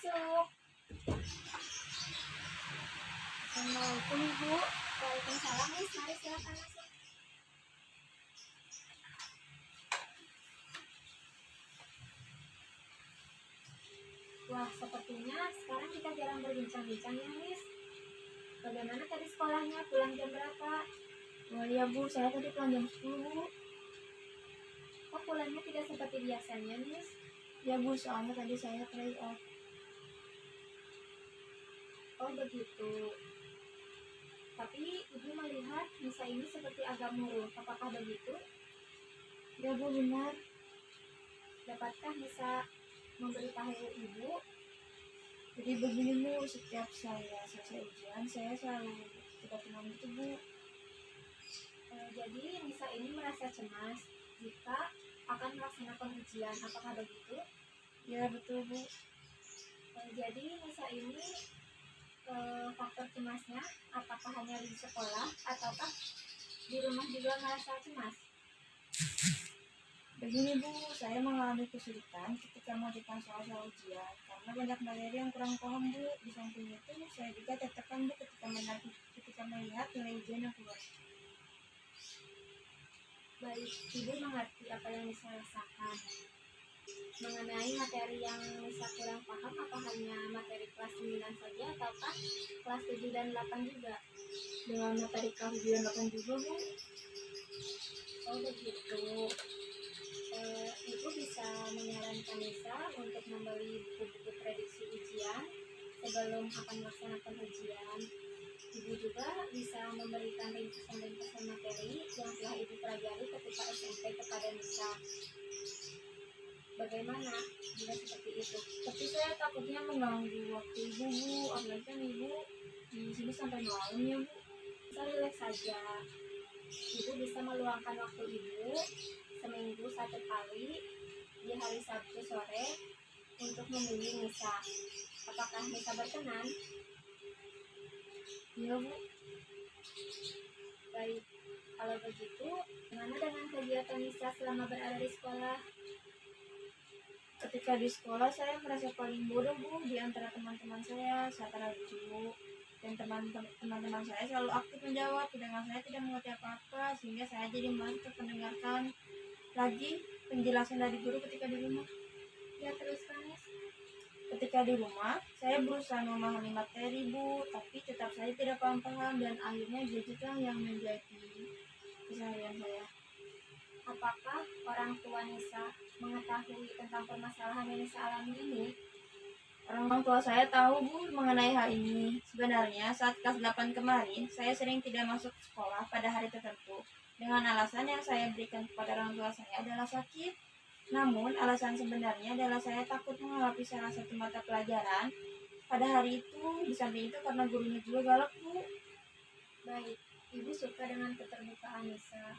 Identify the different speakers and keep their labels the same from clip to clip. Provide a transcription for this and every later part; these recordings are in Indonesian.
Speaker 1: masuk. Assalamualaikum Ibu. Waalaikumsalam Miss, mari silakan masuk. Wah, sepertinya sekarang kita jarang berbincang-bincang ya Miss. Bagaimana tadi sekolahnya, pulang jam berapa?
Speaker 2: Oh iya Bu, saya tadi pulang jam 10 Bu.
Speaker 1: Kok pulangnya tidak seperti biasanya Miss?
Speaker 2: Ya Bu, soalnya tadi saya try off.
Speaker 1: Oh begitu. Tapi Ibu melihat Nisa ini seperti agak murung, apakah begitu?
Speaker 2: Ya Bu, benar.
Speaker 1: Dapatkah Nisa memberitahu Ibu?
Speaker 2: Jadi begini Bu, setiap saya selesai ujian, saya selalu tidak tenang itu Bu.
Speaker 1: Jadi Nisa ini merasa cemas jika akan melaksanakan ujian, apakah begitu?
Speaker 2: Ya betul Bu.
Speaker 1: Jadi Nisa ini faktor cemasnya apakah hanya di sekolah ataukah di rumah juga merasa cemas?
Speaker 2: Begini Bu, saya mengalami kesulitan ketika mengerjakan soal-soal ujian karena banyak materi yang kurang paham Bu. Di samping itu, saya juga tertekan Bu ketika melihat nilai ujian yang keluar.
Speaker 1: Baik, Ibu mengerti apa yang Nisa rasakan. Mengenai materi yang Nisa kurang paham, apa hanya materi kelas 9 saja ataukah kelas 7 dan 8 juga?
Speaker 2: Dengan materi kelas 7 dan 8 juga Bu.
Speaker 1: Oh begitu. Ibu bisa menyarankan Nisa untuk membeli buku-buku prediksi ujian sebelum akan melaksanakan ujian. Ibu juga bisa memberikan ringkasan-ringkasan materi yang telah Ibu pelajari ketika SMP kepada Nisa. Bagaimana jika seperti itu?
Speaker 2: Tapi saya takutnya mengganggu waktu Ibu Bu, apalagi kan Ibu di sini sampai malam ya Bu.
Speaker 1: Bisa relax saja. Ibu bisa meluangkan waktu Ibu seminggu 1 kali di hari Sabtu sore untuk membimbing Nisa. Apakah Nisa berkenan?
Speaker 2: Iya Bu.
Speaker 1: Baik, kalau begitu, bagaimana dengan kegiatan Nisa selama berada di sekolah?
Speaker 2: Ketika di sekolah saya merasa paling bodoh Bu di antara teman-teman saya. Saya lucu dan teman-teman saya selalu aktif menjawab, sedangkan saya tidak mengerti apa-apa sehingga saya jadi malas mendengarkan lagi penjelasan dari guru ketika di rumah.
Speaker 1: Ya teruskan Miss.
Speaker 2: Ketika di rumah, saya berusaha memahami materi Bu, tapi tetap saya tidak paham-paham dan akhirnya gadgetlah yang menjadi keseharian saya.
Speaker 1: Apakah orang tua Nisa mengetahui tentang permasalahan yang Nisa alami ini?
Speaker 2: Orang tua saya tahu Bu mengenai hal ini. Sebenarnya saat kelas 8 kemarin, saya sering tidak masuk sekolah pada hari tertentu dengan alasan yang saya berikan kepada orang tua saya adalah sakit. Namun alasan sebenarnya adalah saya takut menghadapi salah satu mata pelajaran pada hari itu. Di samping itu karena gurunya juga galak Bu.
Speaker 1: Baik, Ibu suka dengan keterbukaan Nisa.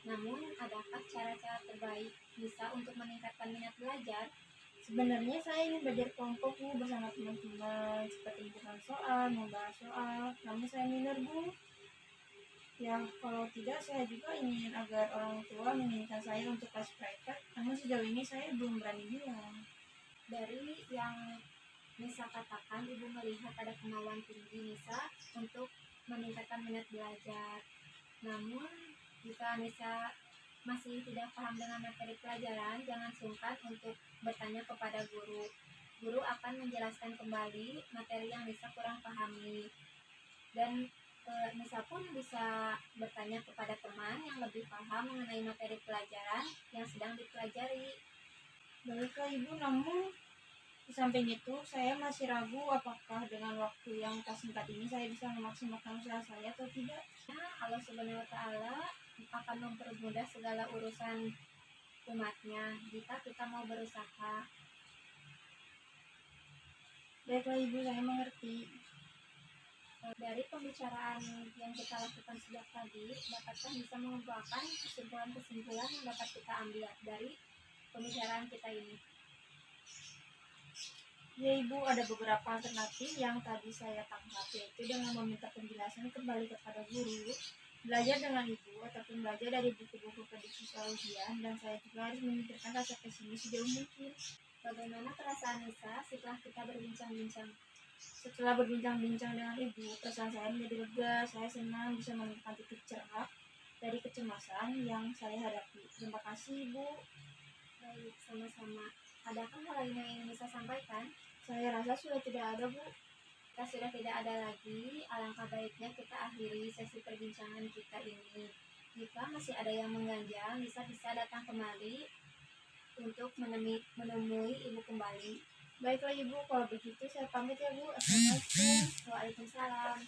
Speaker 1: Namun, adakah cara-cara terbaik Nisa untuk meningkatkan minat belajar?
Speaker 2: Sebenarnya saya ingin belajar kelompok Bu bersama teman-teman, seperti bukan soal, membahas soal. Namun saya minder Bu. Ya, kalau tidak saya juga ingin agar orang tua menginginkan saya untuk kelas private. Namun sejauh ini saya belum berani bilang.
Speaker 1: Dari yang Nisa katakan, Ibu melihat ada kemauan tinggi Nisa untuk meningkatkan minat belajar. Namun, jika Nisa masih tidak paham dengan materi pelajaran, jangan sungkan untuk bertanya kepada guru. Guru akan menjelaskan kembali materi yang Nisa kurang pahami. Dan Nisa pun bisa bertanya kepada teman yang lebih paham mengenai materi pelajaran yang sedang dipelajari.
Speaker 2: Baiklah Ibu, namun di samping itu saya masih ragu apakah dengan waktu yang tak singkat ini saya bisa memaksimalkan usaha saya atau tidak.
Speaker 1: Nah, Allah Subhanahu wa Ta'ala akan mempermudah segala urusan umatnya jika kita mau berusaha.
Speaker 2: Baiklah Ibu, saya mengerti.
Speaker 1: Dari pembicaraan yang kita lakukan sejak tadi, dapatkah bisa mengumpulkan kesimpulan-kesimpulan yang dapat kita ambil dari pembicaraan kita ini?
Speaker 2: Ya Ibu, ada beberapa alternatif yang tadi saya tangkap, yaitu dengan meminta penjelasan kembali kepada guru, belajar dengan Ibu, ataupun belajar dari buku-buku prediksi soal ujian, dan saya juga harus memikirkan rasa pesimis sejauh mungkin.
Speaker 1: Bagaimana perasaan Nisa setelah kita berbincang-bincang?
Speaker 2: Setelah berbincang-bincang dengan ibu, perasaan saya menjadi lega. Saya senang bisa menemukan titik cerah dari kecemasan yang saya hadapi. Terima kasih, ibu.
Speaker 1: Baik, sama-sama. Adakah hal lain yang ingin Nisa sampaikan?
Speaker 2: Saya rasa sudah tidak ada, bu.
Speaker 1: Jika sudah tidak ada lagi, alangkah baiknya kita akhiri sesi perbincangan kita ini. Jika masih ada yang mengganjal, Nisa bisa datang kembali untuk menemui ibu kembali.
Speaker 2: Baiklah, ibu. Kalau begitu saya pamit ya, bu. Assalamualaikum.
Speaker 1: Waalaikumsalam.